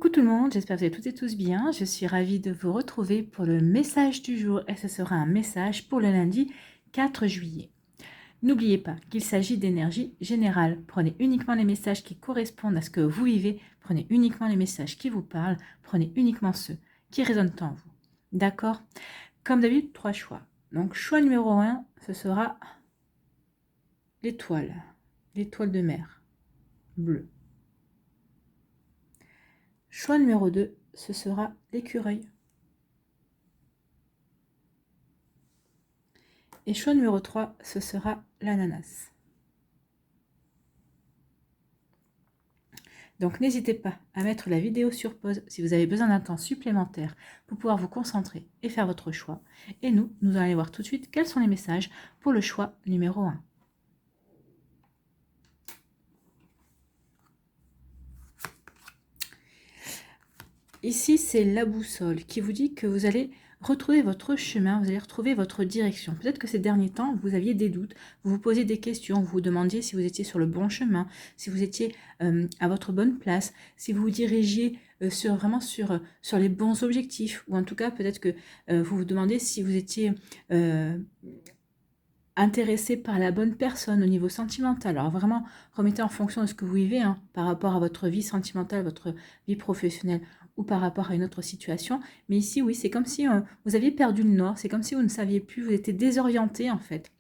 Coucou tout le monde, j'espère que vous allez toutes et tous bien. Je suis ravie de vous retrouver pour le message du jour et ce sera un message pour le lundi 4 juillet. N'oubliez pas qu'il s'agit d'énergie générale. Prenez uniquement les messages qui correspondent à ce que vous vivez, prenez uniquement les messages qui vous parlent, prenez uniquement ceux qui résonnent en vous. D'accord? Comme d'habitude, 3 choix. Donc choix numéro 1, ce sera l'étoile de mer, bleue. Choix numéro 2, ce sera l'écureuil. Et choix numéro 3, ce sera l'ananas. Donc n'hésitez pas à mettre la vidéo sur pause si vous avez besoin d'un temps supplémentaire pour pouvoir vous concentrer et faire votre choix. Et nous allons aller voir tout de suite quels sont les messages pour le choix numéro 1. Ici, c'est la boussole qui vous dit que vous allez retrouver votre chemin, vous allez retrouver votre direction. Peut-être que ces derniers temps, vous aviez des doutes, vous vous posiez des questions, vous vous demandiez si vous étiez sur le bon chemin, si vous étiez à votre bonne place, si vous vous dirigiez vraiment sur les bons objectifs, ou en tout cas, peut-être que vous vous demandez si vous étiez intéressé par la bonne personne au niveau sentimental. Alors vraiment, remettez en fonction de ce que vous vivez par rapport à votre vie sentimentale, votre vie professionnelle ou par rapport à une autre situation. Mais ici, oui, c'est comme si vous aviez perdu le nord, c'est comme si vous ne saviez plus, vous étiez désorienté en fait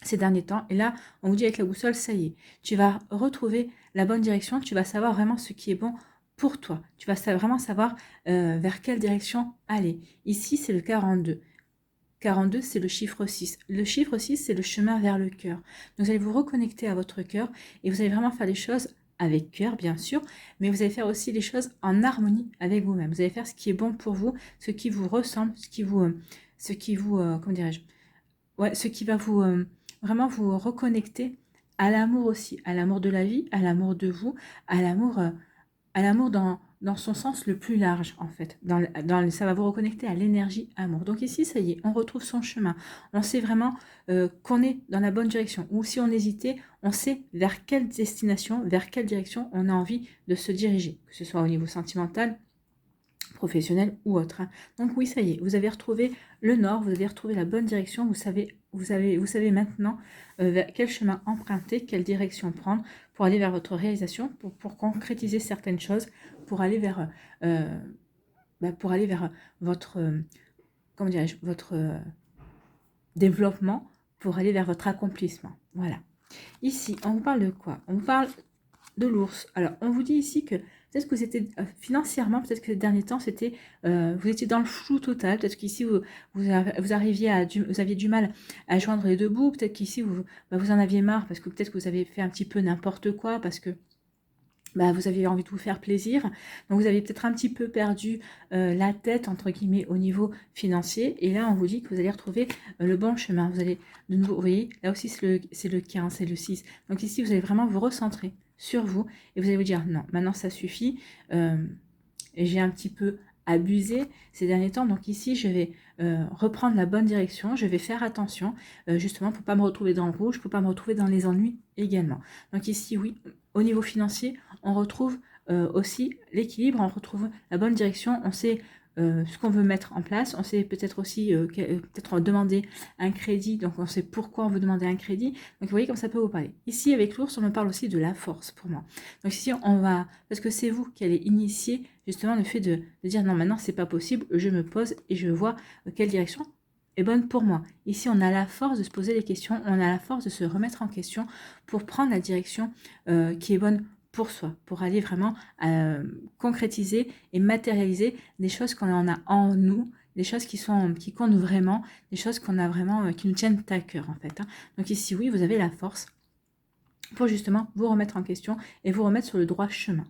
ces derniers temps. Et là, on vous dit avec la boussole, ça y est, tu vas retrouver la bonne direction, tu vas savoir vraiment ce qui est bon pour toi. Tu vas vraiment savoir vers quelle direction aller. Ici, c'est le 42. 42, c'est le chiffre 6. Le chiffre 6, c'est le chemin vers le cœur. Donc, vous allez vous reconnecter à votre cœur et vous allez vraiment faire les choses avec cœur, bien sûr, mais vous allez faire aussi les choses en harmonie avec vous-même. Vous allez faire ce qui est bon pour vous, ce qui vous ressemble, ce qui comment dirais-je, ouais, ce qui va vous vraiment vous reconnecter à l'amour aussi, à l'amour de la vie, à l'amour de vous, à l'amour dans son sens le plus large, en fait. Ça va vous reconnecter à l'énergie amour. Donc ici, ça y est, on retrouve son chemin. On sait vraiment qu'on est dans la bonne direction. Ou si on hésitait, on sait vers quelle destination, vers quelle direction on a envie de se diriger, que ce soit au niveau sentimental, professionnel ou autre. Donc oui, ça y est, vous avez retrouvé le nord, vous avez retrouvé la bonne direction, vous savez maintenant quel chemin emprunter, quelle direction prendre pour aller vers votre réalisation, pour concrétiser certaines choses, pour aller vers votre comment dirais-je, votre développement, pour aller vers votre accomplissement. Voilà. Ici, on vous parle de quoi? On vous parle de l'ours. Alors, on vous dit ici que peut-être que vous étiez financièrement, peut-être que ces derniers temps, vous étiez dans le flou total. Peut-être qu'ici, vous aviez du mal à joindre les deux bouts. Peut-être qu'ici, vous en aviez marre parce que peut-être que vous avez fait un petit peu n'importe quoi, parce que vous aviez envie de vous faire plaisir. Donc, vous avez peut-être un petit peu perdu la tête, entre guillemets, au niveau financier. Et là, on vous dit que vous allez retrouver le bon chemin. Vous allez, de nouveau, vous voyez, là aussi, c'est le 15, c'est le 6. Donc ici, vous allez vraiment vous recentrer sur vous et vous allez vous dire, non, maintenant, ça suffit. Et j'ai un petit peu abusé ces derniers temps. Donc ici, je vais reprendre la bonne direction. Je vais faire attention, justement, pour ne pas me retrouver dans le rouge, pour ne pas me retrouver dans les ennuis également. Donc ici, oui, au niveau financier, on retrouve aussi l'équilibre, on retrouve la bonne direction, on sait ce qu'on veut mettre en place, on sait peut-être aussi peut-être demander un crédit, donc on sait pourquoi on veut demander un crédit. Donc vous voyez comme ça peut vous parler. Ici avec l'ours, on me parle aussi de la force pour moi. Donc ici on va, parce que c'est vous qui allez initier justement le fait de dire non, maintenant c'est pas possible, je me pose et je vois quelle direction est bonne pour moi. Ici on a la force de se poser des questions, on a la force de se remettre en question pour prendre la direction qui est bonne pour soi, pour aller vraiment concrétiser et matérialiser des choses qu'on en a en nous, des choses qui comptent vraiment, des choses qu'on a vraiment, qui nous tiennent à cœur en fait. Donc ici, oui, vous avez la force pour justement vous remettre en question et vous remettre sur le droit chemin.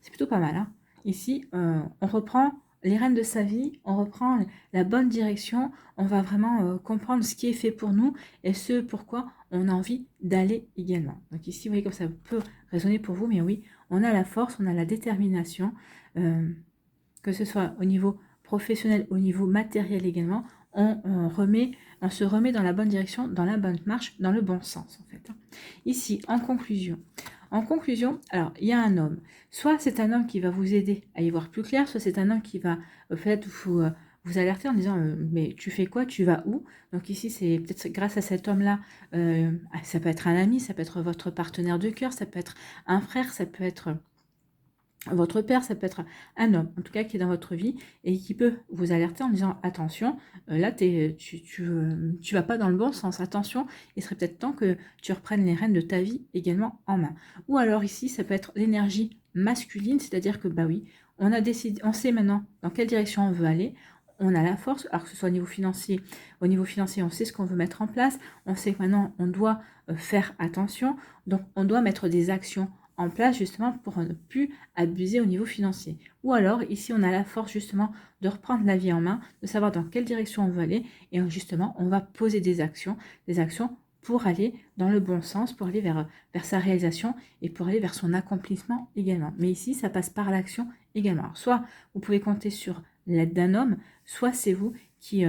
C'est plutôt pas mal. Ici, on reprend les rênes de sa vie, on reprend la bonne direction, on va vraiment comprendre ce qui est fait pour nous et ce pourquoi on a envie d'aller également. Donc ici, vous voyez comme ça peut résonner pour vous, mais oui, on a la force, on a la détermination, que ce soit au niveau professionnel, au niveau matériel également, on se remet dans la bonne direction, dans la bonne marche, dans le bon sens en fait. Ici, en conclusion, En conclusion, alors, il y a un homme. Soit c'est un homme qui va vous aider à y voir plus clair, soit c'est un homme qui va peut-être vous alerter en disant mais tu fais quoi, tu vas où? Donc ici, c'est peut-être grâce à cet homme-là, ça peut être un ami, ça peut être votre partenaire de cœur, ça peut être un frère, ça peut être votre père, ça peut être un homme, en tout cas qui est dans votre vie et qui peut vous alerter en disant attention, là tu vas pas dans le bon sens, attention, il serait peut-être temps que tu reprennes les rênes de ta vie également en main. Ou alors ici, ça peut être l'énergie masculine, c'est-à-dire que bah oui, on a décidé, on sait maintenant dans quelle direction on veut aller, on a la force, alors que ce soit au niveau financier, on sait ce qu'on veut mettre en place, on sait que maintenant on doit faire attention, donc on doit mettre des actions en place justement pour ne plus abuser au niveau financier. Ou alors ici on a la force justement de reprendre la vie en main, de savoir dans quelle direction on veut aller et justement on va poser des actions pour aller dans le bon sens, pour aller vers sa réalisation et pour aller vers son accomplissement également. Mais ici ça passe par l'action également. Alors, soit vous pouvez compter sur l'aide d'un homme, soit c'est vous qui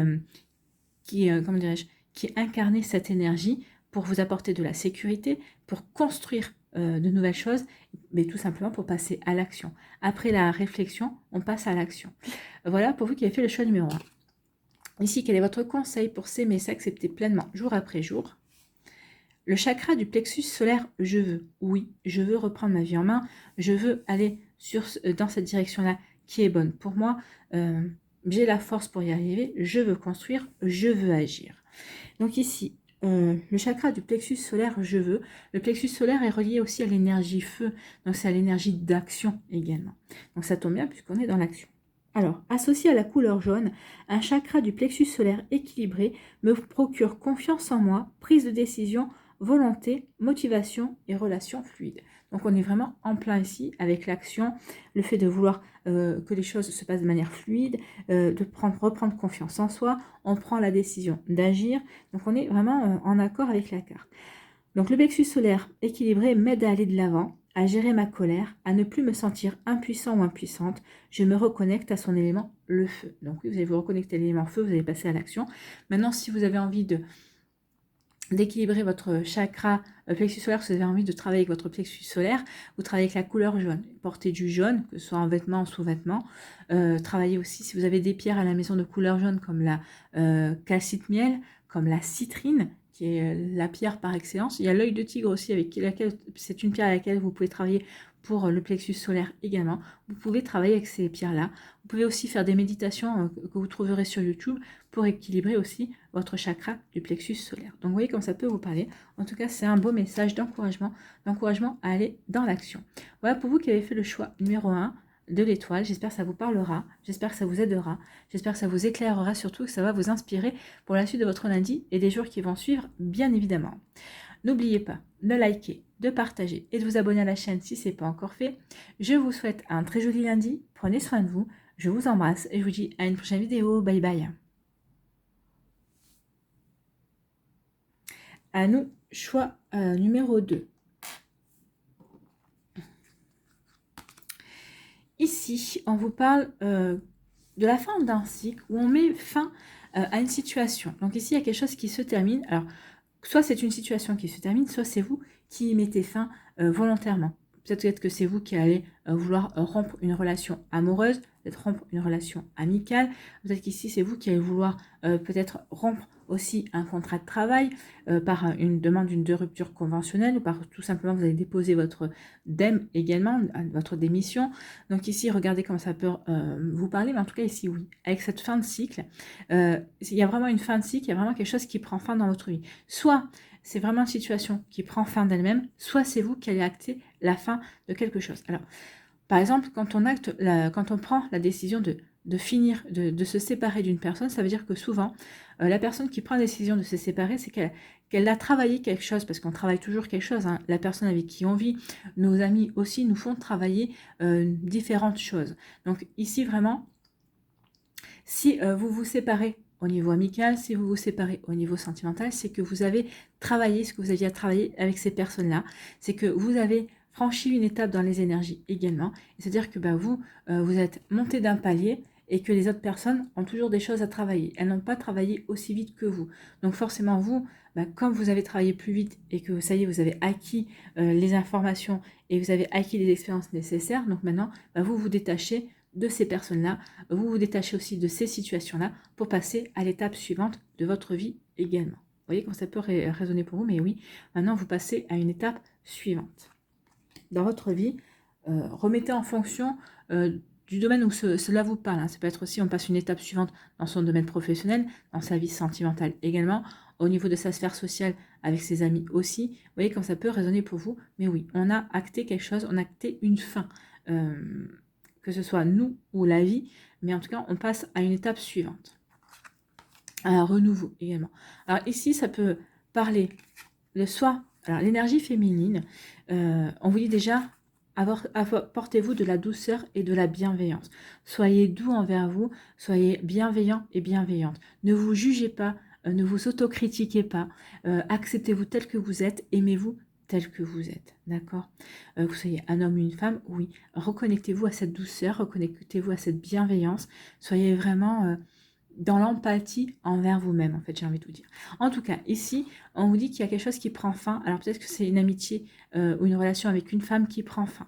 comment dirais-je, qui incarnez cette énergie pour vous apporter de la sécurité, pour construire de nouvelles choses, mais tout simplement pour passer à l'action. Après la réflexion, on passe à l'action. Voilà pour vous qui avez fait le choix numéro 1. Ici, quel est votre conseil pour s'aimer, s'accepter pleinement jour après jour? Le chakra du plexus solaire, je veux. Oui, je veux reprendre ma vie en main. Je veux aller dans cette direction-là qui est bonne pour moi. J'ai la force pour y arriver. Je veux construire. Je veux agir. Donc ici, le chakra du plexus solaire, je veux. Le plexus solaire est relié aussi à l'énergie feu. Donc c'est à l'énergie d'action également. Donc ça tombe bien puisqu'on est dans l'action. Alors, associé à la couleur jaune, un chakra du plexus solaire équilibré me procure confiance en moi, prise de décision, volonté, motivation et relations fluides. Donc on est vraiment en plein ici avec l'action, le fait de vouloir que les choses se passent de manière fluide, de reprendre confiance en soi, on prend la décision d'agir. Donc on est vraiment en accord avec la carte. Donc le plexus solaire équilibré m'aide à aller de l'avant, à gérer ma colère, à ne plus me sentir impuissant ou impuissante. Je me reconnecte à son élément, le feu. Donc oui, vous allez vous reconnecter à l'élément feu, vous allez passer à l'action. Maintenant, si vous avez envie d'équilibrer votre chakra plexus solaire, si vous avez envie de travailler avec votre plexus solaire, vous travaillez avec la couleur jaune. Portez du jaune, que ce soit en vêtements, en sous-vêtements. Travaillez aussi, si vous avez des pierres à la maison de couleur jaune, comme la calcite miel, comme la citrine, qui est la pierre par excellence. Il y a l'œil de tigre aussi, avec laquelle c'est une pierre à laquelle vous pouvez travailler pour le plexus solaire également. Vous pouvez travailler avec ces pierres-là. Vous pouvez aussi faire des méditations que vous trouverez sur YouTube pour équilibrer aussi votre chakra du plexus solaire. Donc vous voyez comme ça peut vous parler. En tout cas, c'est un beau message d'encouragement à aller dans l'action. Voilà pour vous qui avez fait le choix numéro 1 de l'étoile. J'espère que ça vous parlera, j'espère que ça vous aidera, j'espère que ça vous éclairera, surtout que ça va vous inspirer pour la suite de votre lundi et des jours qui vont suivre, bien évidemment. N'oubliez pas de liker, de partager et de vous abonner à la chaîne si ce n'est pas encore fait. Je vous souhaite un très joli lundi, prenez soin de vous, je vous embrasse et je vous dis à une prochaine vidéo, bye bye. À nous, choix numéro 2. Ici, on vous parle de la fin d'un cycle où on met fin à une situation. Donc ici, il y a quelque chose qui se termine. Alors, soit c'est une situation qui se termine, soit c'est vous qui y mettez fin volontairement. Peut-être que c'est vous qui allez vouloir rompre une relation amoureuse, peut-être rompre une relation amicale. Peut-être qu'ici, c'est vous qui allez vouloir peut-être rompre aussi un contrat de travail par une demande de rupture conventionnelle ou par tout simplement vous allez déposer votre DEM également, votre démission. Donc ici, regardez comment ça peut vous parler, mais en tout cas ici, oui, avec cette fin de cycle, il y a vraiment une fin de cycle, il y a vraiment quelque chose qui prend fin dans votre vie. Soit c'est vraiment une situation qui prend fin d'elle-même, soit c'est vous qui allez acter la fin de quelque chose. Alors, par exemple, quand on prend la décision de finir, de se séparer d'une personne, ça veut dire que souvent, la personne qui prend la décision de se séparer, c'est qu'elle a travaillé quelque chose, parce qu'on travaille toujours quelque chose. Hein. La personne avec qui on vit, nos amis aussi nous font travailler différentes choses. Donc ici, vraiment, si vous vous séparez au niveau amical, si vous vous séparez au niveau sentimental, c'est que vous avez travaillé ce que vous aviez à travailler avec ces personnes-là. C'est que vous avez franchi une étape dans les énergies également. C'est-à-dire que vous êtes monté d'un palier et que les autres personnes ont toujours des choses à travailler. Elles n'ont pas travaillé aussi vite que vous. Donc forcément, vous, comme vous avez travaillé plus vite et que ça y est, vous avez acquis les informations et vous avez acquis les expériences nécessaires, donc maintenant, vous vous détachez de ces personnes-là, vous vous détachez aussi de ces situations-là pour passer à l'étape suivante de votre vie également. Vous voyez comment ça peut résonner pour vous, mais oui, maintenant vous passez à une étape suivante. Dans votre vie, remettez en fonction du domaine où cela vous parle. Hein. Ça peut être aussi, on passe une étape suivante dans son domaine professionnel, dans sa vie sentimentale également, au niveau de sa sphère sociale, avec ses amis aussi. Vous voyez comme ça peut résonner pour vous, mais oui, on a acté quelque chose, on a acté une fin. Que ce soit nous ou la vie, mais en tout cas, on passe à une étape suivante. À un renouveau également. Alors ici, ça peut parler de soi. Alors l'énergie féminine, on vous dit déjà, apportez-vous de la douceur et de la bienveillance. Soyez doux envers vous, soyez bienveillant et bienveillante. Ne vous jugez pas, ne vous autocritiquez pas, acceptez-vous tel que vous êtes, aimez-vous tel que vous êtes, d'accord? Vous soyez un homme ou une femme, oui. Reconnectez-vous à cette douceur, reconnectez-vous à cette bienveillance. Soyez vraiment dans l'empathie envers vous-même, en fait, j'ai envie de vous dire. En tout cas, ici, on vous dit qu'il y a quelque chose qui prend fin. Alors peut-être que c'est une amitié ou une relation avec une femme qui prend fin.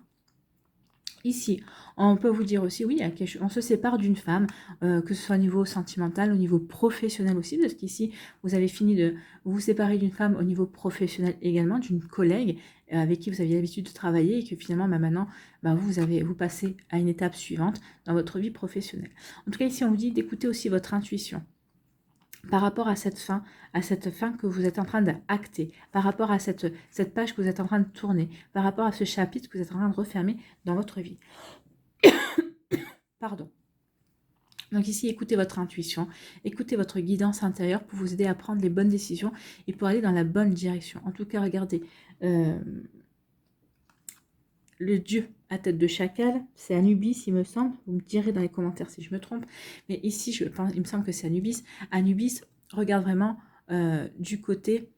Ici, on peut vous dire aussi, oui, on se sépare d'une femme, que ce soit au niveau sentimental, au niveau professionnel aussi, parce qu'ici, vous avez fini de vous séparer d'une femme au niveau professionnel également, d'une collègue avec qui vous aviez l'habitude de travailler et que finalement, maintenant, vous passez à une étape suivante dans votre vie professionnelle. En tout cas, ici, on vous dit d'écouter aussi votre intuition par rapport à cette fin que vous êtes en train d'acter, par rapport à cette page que vous êtes en train de tourner, par rapport à ce chapitre que vous êtes en train de refermer dans votre vie. Pardon. Donc ici, écoutez votre intuition, écoutez votre guidance intérieure pour vous aider à prendre les bonnes décisions et pour aller dans la bonne direction. En tout cas, regardez, le dieu à tête de chacal, c'est Anubis, il me semble. Vous me direz dans les commentaires si je me trompe. Mais ici, il me semble que c'est Anubis. Anubis regarde vraiment du côté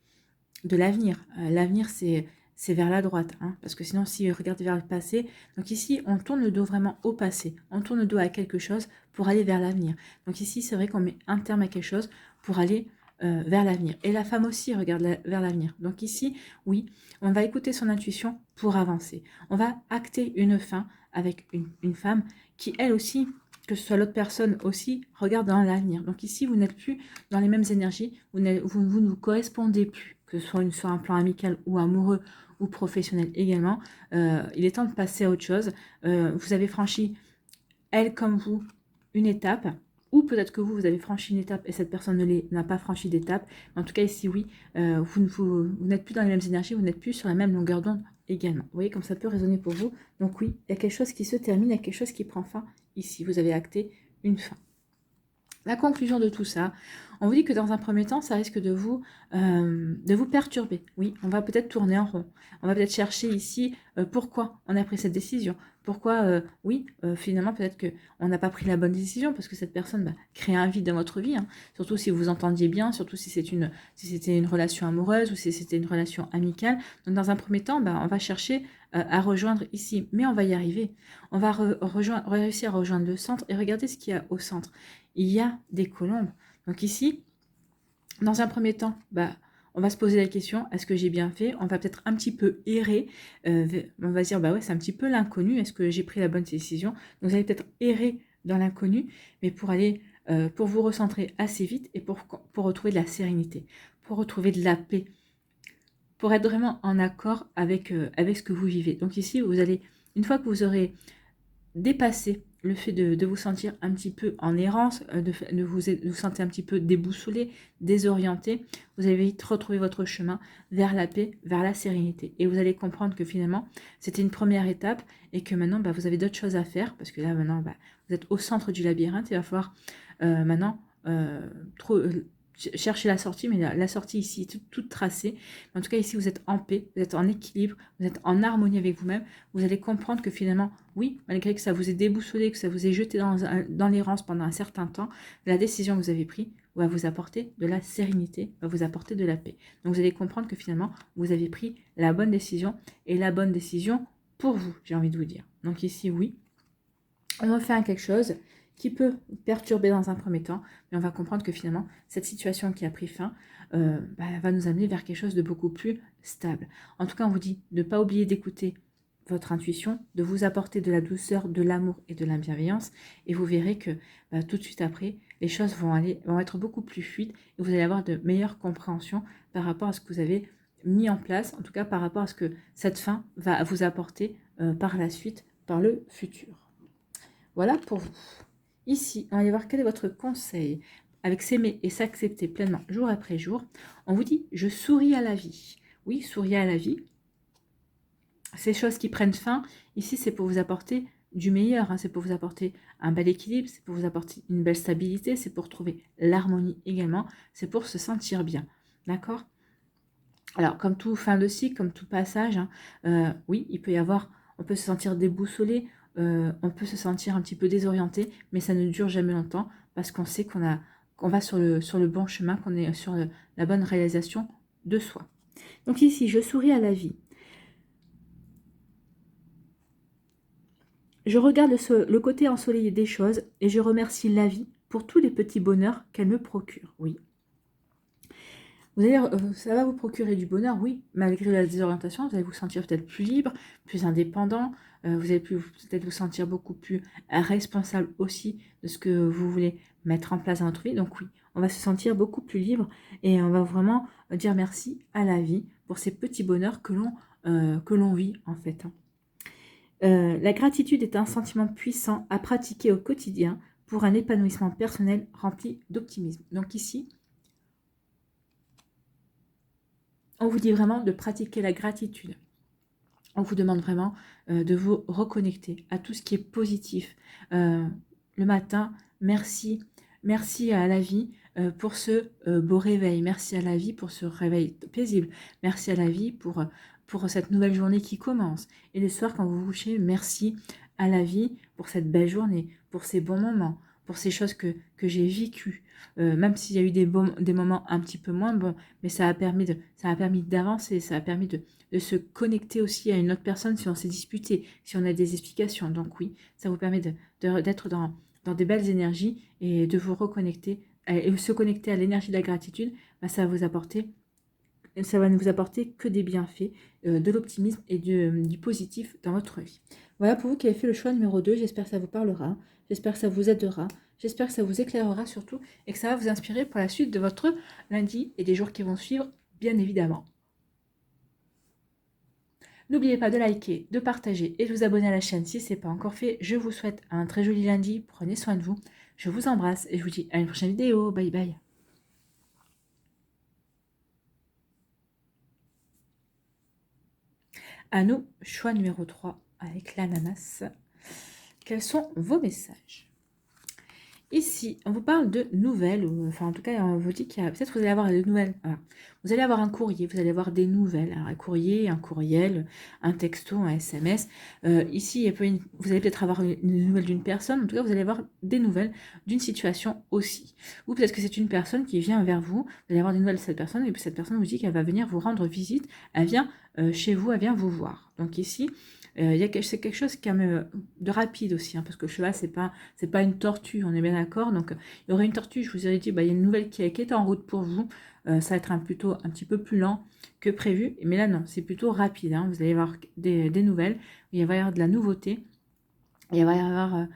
de l'avenir. L'avenir, c'est vers la droite. Hein, parce que sinon, si regarde vers le passé... Donc ici, on tourne le dos vraiment au passé. On tourne le dos à quelque chose pour aller vers l'avenir. Donc ici, c'est vrai qu'on met un terme à quelque chose pour aller vers l'avenir. Et la femme aussi regarde vers l'avenir. Donc ici, oui, on va écouter son intuition pour avancer. On va acter une fin avec une femme qui, elle aussi, que ce soit l'autre personne aussi, regarde dans l'avenir. Donc ici, vous n'êtes plus dans les mêmes énergies, vous ne vous correspondez plus, que ce soit sur un plan amical ou amoureux ou professionnel également. Il est temps de passer à autre chose. Vous avez franchi, elle comme vous, une étape. Ou peut-être que vous avez franchi une étape et cette personne n'a pas franchi d'étape. En tout cas, ici, oui, vous n'êtes plus dans les mêmes énergies, vous n'êtes plus sur la même longueur d'onde également. Vous voyez comme ça peut résonner pour vous. Donc oui, il y a quelque chose qui se termine, il y a quelque chose qui prend fin ici. Vous avez acté une fin. La conclusion de tout ça, on vous dit que dans un premier temps, ça risque de vous perturber. Oui, on va peut-être tourner en rond. On va peut-être chercher ici pourquoi on a pris cette décision. Pourquoi, finalement, peut-être qu'on n'a pas pris la bonne décision parce que cette personne crée un vide dans votre vie. Hein. Surtout si vous entendiez bien, surtout si c'était une relation amoureuse ou si c'était une relation amicale. Donc, dans un premier temps, on va chercher à rejoindre ici. Mais on va y arriver. On va réussir à rejoindre le centre et regardez ce qu'il y a au centre. Il y a des colombes. Donc ici, dans un premier temps, on va se poser la question, est-ce que j'ai bien fait? On va peut-être un petit peu errer. On va se dire, ouais, c'est un petit peu l'inconnu. Est-ce que j'ai pris la bonne décision? Donc vous allez peut-être errer dans l'inconnu, mais pour vous recentrer assez vite et pour retrouver de la sérénité, pour retrouver de la paix, pour être vraiment en accord avec ce que vous vivez. Donc ici, vous allez, une fois que vous aurez dépassé le fait de vous sentir un petit peu en errance, de vous sentir un petit peu déboussolé, désorienté, vous allez vite retrouver votre chemin vers la paix, vers la sérénité. Et vous allez comprendre que finalement, c'était une première étape et que maintenant, vous avez d'autres choses à faire parce que là, maintenant, vous êtes au centre du labyrinthe. Il va falloir maintenant chercher la sortie, mais la sortie ici est toute tracée. En tout cas, ici, vous êtes en paix, vous êtes en équilibre, vous êtes en harmonie avec vous-même. Vous allez comprendre que finalement, oui, malgré que ça vous ait déboussolé, que ça vous ait jeté dans l'errance pendant un certain temps, la décision que vous avez prise va vous apporter de la sérénité, va vous apporter de la paix. Donc, vous allez comprendre que finalement, vous avez pris la bonne décision et la bonne décision pour vous, j'ai envie de vous dire. Donc ici, oui, on va faire quelque chose qui peut perturber dans un premier temps, mais on va comprendre que finalement, cette situation qui a pris fin va nous amener vers quelque chose de beaucoup plus stable. En tout cas, on vous dit de ne pas oublier d'écouter votre intuition, de vous apporter de la douceur, de l'amour et de la bienveillance, et vous verrez que tout de suite après, les choses vont être beaucoup plus fluides, et vous allez avoir de meilleures compréhensions par rapport à ce que vous avez mis en place, en tout cas par rapport à ce que cette fin va vous apporter par la suite, par le futur. Voilà pour vous. Ici, on va aller voir quel est votre conseil avec s'aimer et s'accepter pleinement jour après jour. On vous dit, je souris à la vie. Oui, souriez à la vie. Ces choses qui prennent fin, ici, c'est pour vous apporter du meilleur. C'est pour vous apporter un bel équilibre, c'est pour vous apporter une belle stabilité, c'est pour trouver l'harmonie également, c'est pour se sentir bien. D'accord ? Alors, comme tout fin de cycle, comme tout passage, oui, il peut y avoir, on peut se sentir déboussolé, on peut se sentir un petit peu désorienté, mais ça ne dure jamais longtemps parce qu'on sait qu'on va sur le bon chemin, qu'on est sur la bonne réalisation de soi. Donc ici, je souris à la vie. Je regarde le côté ensoleillé des choses et je remercie la vie pour tous les petits bonheurs qu'elle me procure. Oui. Vous allez, ça va vous procurer du bonheur, oui, malgré la désorientation, vous allez vous sentir peut-être plus libre, plus indépendant, vous allez peut-être vous sentir beaucoup plus responsable aussi de ce que vous voulez mettre en place dans votre vie. Donc oui, on va se sentir beaucoup plus libre et on va vraiment dire merci à la vie pour ces petits bonheurs que l'on vit en fait. La gratitude est un sentiment puissant à pratiquer au quotidien pour un épanouissement personnel rempli d'optimisme. Donc ici, on vous dit vraiment de pratiquer la gratitude. On vous demande vraiment de vous reconnecter à tout ce qui est positif. Le matin, merci à la vie pour ce beau réveil. Merci à la vie pour ce réveil paisible. Merci à la vie pour cette nouvelle journée qui commence. Et le soir, quand vous vous couchez, merci à la vie pour cette belle journée, pour ces bons moments, pour ces choses que j'ai vécues. Même s'il y a eu des moments un petit peu moins bons, mais ça a permis d'avancer, ça a permis de se connecter aussi à une autre personne si on s'est disputé, si on a des explications. Donc oui, ça vous permet d'être dans des belles énergies et de vous reconnecter et se connecter à l'énergie de la gratitude. Ça va ne vous apporter que des bienfaits, de l'optimisme et du positif dans votre vie. Voilà pour vous qui avez fait le choix numéro 2. J'espère que ça vous parlera, j'espère que ça vous aidera, j'espère que ça vous éclairera surtout et que ça va vous inspirer pour la suite de votre lundi et des jours qui vont suivre, bien évidemment. N'oubliez pas de liker, de partager et de vous abonner à la chaîne si ce n'est pas encore fait. Je vous souhaite un très joli lundi. Prenez soin de vous. Je vous embrasse et je vous dis à une prochaine vidéo. Bye bye. À nous, choix numéro 3 avec l'ananas. Quels sont vos messages ? Ici, on vous parle de nouvelles, enfin en tout cas, on vous dit qu'il y a peut-être vous allez avoir des nouvelles. Voilà. Vous allez avoir un courrier, vous allez avoir des nouvelles. Alors, un courrier, un courriel, un texto, un SMS. Ici, vous allez peut-être avoir une nouvelle d'une personne. En tout cas, vous allez avoir des nouvelles d'une situation aussi. Ou peut-être que c'est une personne qui vient vers vous. Vous allez avoir des nouvelles de cette personne et puis cette personne vous dit qu'elle va venir vous rendre visite. Elle vient chez vous, elle vient vous voir. Donc ici, c'est quelque chose quand même de rapide aussi, parce que le cheval, c'est pas une tortue, on est bien d'accord. Donc, il y aurait une tortue, je vous aurais dit, il y a une nouvelle qui est en route pour vous. Ça va être plutôt un petit peu plus lent que prévu. Mais là, non, c'est plutôt rapide. Vous allez avoir des nouvelles, il va y avoir de la nouveauté, il va y avoir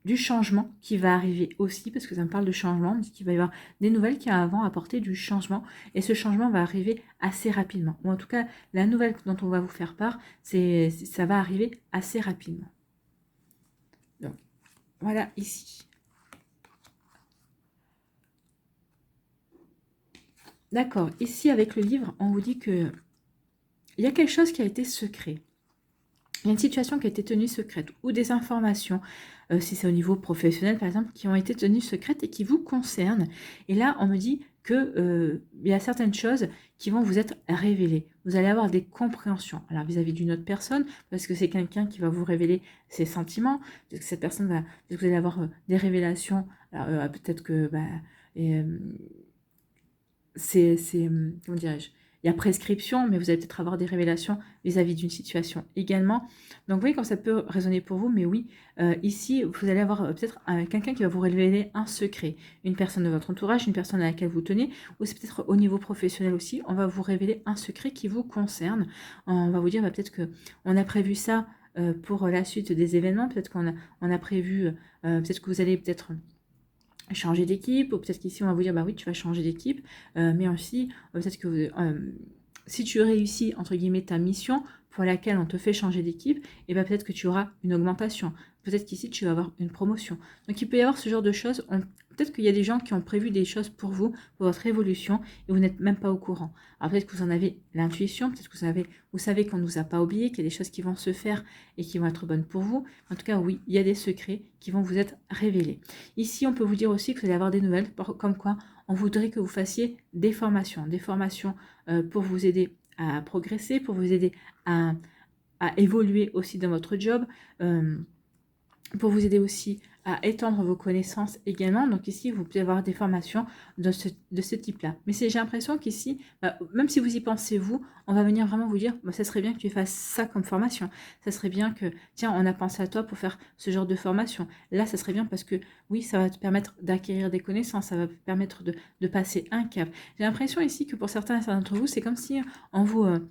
du changement qui va arriver aussi, parce que ça me parle de changement, on dit qu'il va y avoir des nouvelles qui vont apporter du changement, et ce changement va arriver assez rapidement, ou en tout cas, la nouvelle dont on va vous faire part, ça va arriver assez rapidement. Donc, voilà ici. D'accord, ici avec le livre, on vous dit que il y a quelque chose qui a été secret. Il y a une situation qui a été tenue secrète, ou des informations, si c'est au niveau professionnel par exemple, qui ont été tenues secrètes et qui vous concernent. Et là, on me dit que il y a certaines choses qui vont vous être révélées. Vous allez avoir des compréhensions. Alors vis-à-vis d'une autre personne, parce que c'est quelqu'un qui va vous révéler ses sentiments, parce que cette personne va, parce que vous allez avoir des révélations. Alors peut-être que comment dirais-je, il y a prescription, mais vous allez peut-être avoir des révélations vis-à-vis d'une situation également. Donc vous voyez comme ça peut résonner pour vous, mais oui, ici, vous allez avoir peut-être quelqu'un qui va vous révéler un secret. Une personne de votre entourage, une personne à laquelle vous tenez, ou c'est peut-être au niveau professionnel aussi, on va vous révéler un secret qui vous concerne. On va vous dire, bah, peut-être qu'on a prévu ça pour la suite des événements, peut-être on a prévu, peut-être que vous allez peut-être changer d'équipe, ou peut-être qu'ici on va vous dire, bah oui, tu vas changer d'équipe, mais aussi, peut-être que si tu réussis, entre guillemets, ta mission pour laquelle on te fait changer d'équipe, et ben peut-être que tu auras une augmentation. Peut-être qu'ici, tu vas avoir une promotion. Donc, il peut y avoir ce genre de choses. Peut-être qu'il y a des gens qui ont prévu des choses pour vous, pour votre évolution, et vous n'êtes même pas au courant. Alors, peut-être que vous en avez l'intuition, peut-être que vous savez qu'on ne nous a pas oublié, qu'il y a des choses qui vont se faire et qui vont être bonnes pour vous. En tout cas, oui, il y a des secrets qui vont vous être révélés. Ici, on peut vous dire aussi que vous allez avoir des nouvelles, comme quoi on voudrait que vous fassiez des formations pour vous aider à progresser, pour vous aider à évoluer aussi dans votre job, pour vous aider aussi à étendre vos connaissances également. Donc ici, vous pouvez avoir des formations de ce type-là. Mais j'ai l'impression qu'ici, même si vous y pensez vous, on va venir vraiment vous dire, ça serait bien que tu fasses ça comme formation. Ça serait bien que, tiens, on a pensé à toi pour faire ce genre de formation. Là, ça serait bien parce que, oui, ça va te permettre d'acquérir des connaissances, ça va te permettre de passer un cap. J'ai l'impression ici que pour certains d'entre vous, c'est comme si on vous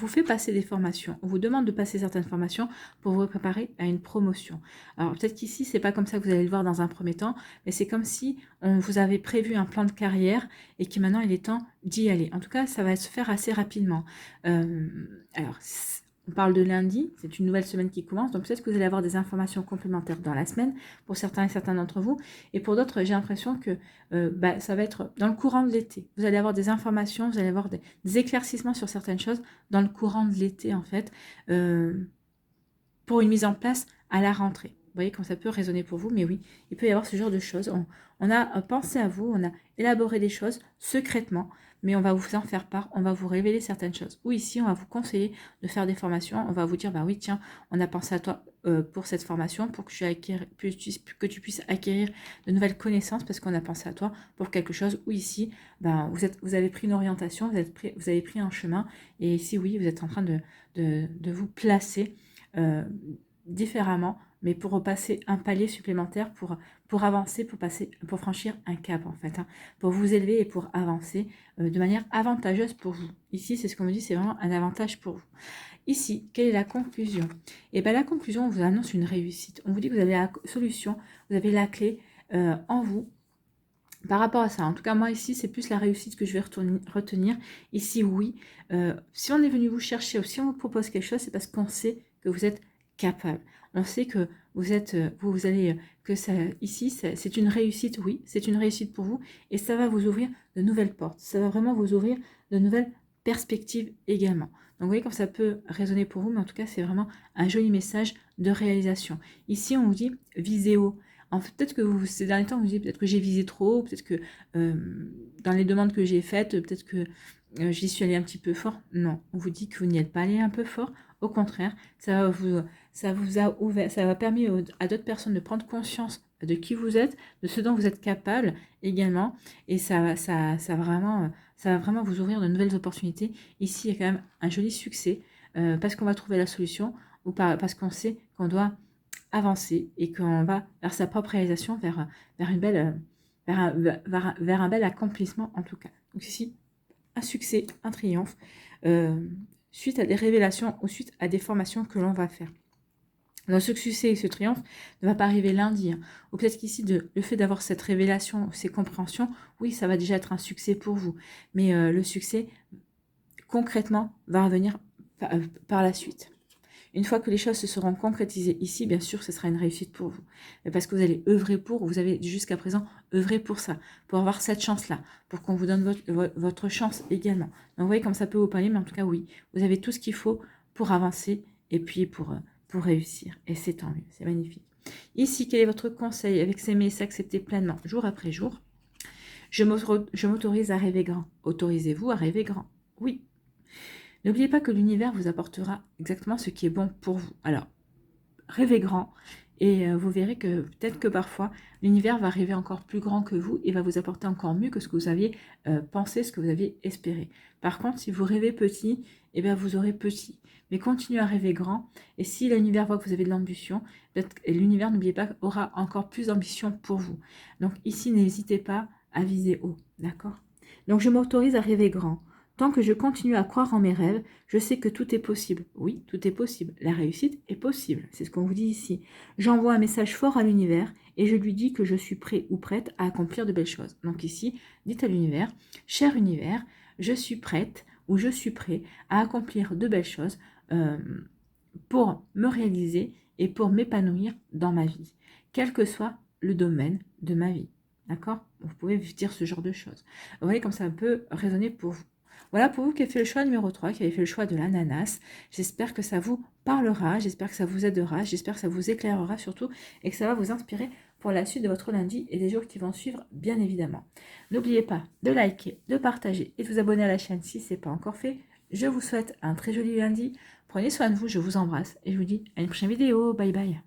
fait passer des formations. On vous demande de passer certaines formations pour vous préparer à une promotion. Alors peut-être qu'ici, c'est pas comme ça que vous allez le voir dans un premier temps, mais c'est comme si on vous avait prévu un plan de carrière et que maintenant il est temps d'y aller. En tout cas, ça va se faire assez rapidement. Alors, on parle de lundi, c'est une nouvelle semaine qui commence, donc peut-être que vous allez avoir des informations complémentaires dans la semaine, pour certains et certains d'entre vous, et pour d'autres, j'ai l'impression que ça va être dans le courant de l'été. Vous allez avoir des informations, vous allez avoir des éclaircissements sur certaines choses dans le courant de l'été, en fait, pour une mise en place à la rentrée. Vous voyez comme ça peut résonner pour vous, mais oui, il peut y avoir ce genre de choses. On a pensé à vous, on a élaboré des choses secrètement, mais on va vous en faire part, on va vous révéler certaines choses. Ou ici, on va vous conseiller de faire des formations, on va vous dire, bah oui, tiens, on a pensé à toi pour cette formation, pour que tu puisses acquérir de nouvelles connaissances, parce qu'on a pensé à toi pour quelque chose. Ou ici, vous avez pris une orientation, vous avez pris un chemin, et ici, oui, vous êtes en train de vous placer différemment, mais pour repasser un palier supplémentaire, pour avancer, pour franchir un cap en fait, pour vous élever et pour avancer de manière avantageuse pour vous. Ici, c'est ce qu'on me dit, c'est vraiment un avantage pour vous. Ici, quelle est la conclusion? Et bien la conclusion, on vous annonce une réussite. On vous dit que vous avez la solution, vous avez la clé en vous. Par rapport à ça, en tout cas moi ici c'est plus la réussite que je vais retenir. Ici oui, si on est venu vous chercher ou si on vous propose quelque chose, c'est parce qu'on sait que vous êtes capable. On sait que vous êtes, vous allez, que ça, ici c'est une réussite, oui, c'est une réussite pour vous et ça va vous ouvrir de nouvelles portes. Ça va vraiment vous ouvrir de nouvelles perspectives également. Donc vous voyez comme ça peut résonner pour vous, mais en tout cas c'est vraiment un joli message de réalisation. Ici on vous dit visez haut. En fait, peut-être que ces derniers temps, vous vous dites peut-être que j'ai visé trop, peut-être que dans les demandes que j'ai faites, peut-être que j'y suis allée un petit peu fort. Non, on vous dit que vous n'y êtes pas allé un peu fort. Au contraire, ça vous a ouvert, ça va permettre à d'autres personnes de prendre conscience de qui vous êtes, de ce dont vous êtes capable également, et ça va vraiment vous ouvrir de nouvelles opportunités. Ici, il y a quand même un joli succès parce qu'on va trouver la solution ou parce qu'on sait qu'on doit avancer et qu'on va vers sa propre réalisation, vers une belle, vers un bel accomplissement en tout cas. Donc ici, un succès, un triomphe, suite à des révélations ou suite à des formations que l'on va faire. Donc ce succès et ce triomphe ne va pas arriver lundi. Ou peut-être qu'ici, le fait d'avoir cette révélation, ces compréhensions, oui, ça va déjà être un succès pour vous. Mais le succès, concrètement, va revenir par la suite. Une fois que les choses se seront concrétisées ici, bien sûr, ce sera une réussite pour vous. Parce que vous allez œuvrer pour, vous avez jusqu'à présent œuvré pour ça, pour avoir cette chance-là, pour qu'on vous donne votre chance également. Donc vous voyez comme ça peut vous parler, mais en tout cas, oui, vous avez tout ce qu'il faut pour avancer et puis pour réussir. Et c'est tant mieux, c'est magnifique. Ici, quel est votre conseil avec s'aimer et s'accepter pleinement, jour après jour? Je m'autorise à rêver grand. Autorisez-vous à rêver grand. Oui. N'oubliez pas que l'univers vous apportera exactement ce qui est bon pour vous. Alors, rêvez grand Et vous verrez que peut-être que parfois, l'univers va arriver encore plus grand que vous et va vous apporter encore mieux que ce que vous aviez pensé, ce que vous aviez espéré. Par contre, si vous rêvez petit, eh bien vous aurez petit. Mais continuez à rêver grand. Et si l'univers voit que vous avez de l'ambition, l'univers, n'oubliez pas, aura encore plus d'ambition pour vous. Donc ici, n'hésitez pas à viser haut. D'accord? Donc je m'autorise à rêver grand. Tant que je continue à croire en mes rêves, je sais que tout est possible. Oui, tout est possible. La réussite est possible. C'est ce qu'on vous dit ici. J'envoie un message fort à l'univers et je lui dis que je suis prêt ou prête à accomplir de belles choses. Donc ici, dites à l'univers, cher univers, je suis prête ou je suis prêt à accomplir de belles choses pour me réaliser et pour m'épanouir dans ma vie, quel que soit le domaine de ma vie. D'accord? Vous pouvez dire ce genre de choses. Vous voyez comme ça peut résonner pour vous. Voilà pour vous qui avez fait le choix numéro 3, qui avez fait le choix de l'ananas. J'espère que ça vous parlera, j'espère que ça vous aidera, j'espère que ça vous éclairera surtout et que ça va vous inspirer pour la suite de votre lundi et des jours qui vont suivre, bien évidemment. N'oubliez pas de liker, de partager et de vous abonner à la chaîne si ce n'est pas encore fait. Je vous souhaite un très joli lundi. Prenez soin de vous, je vous embrasse et je vous dis à une prochaine vidéo. Bye bye.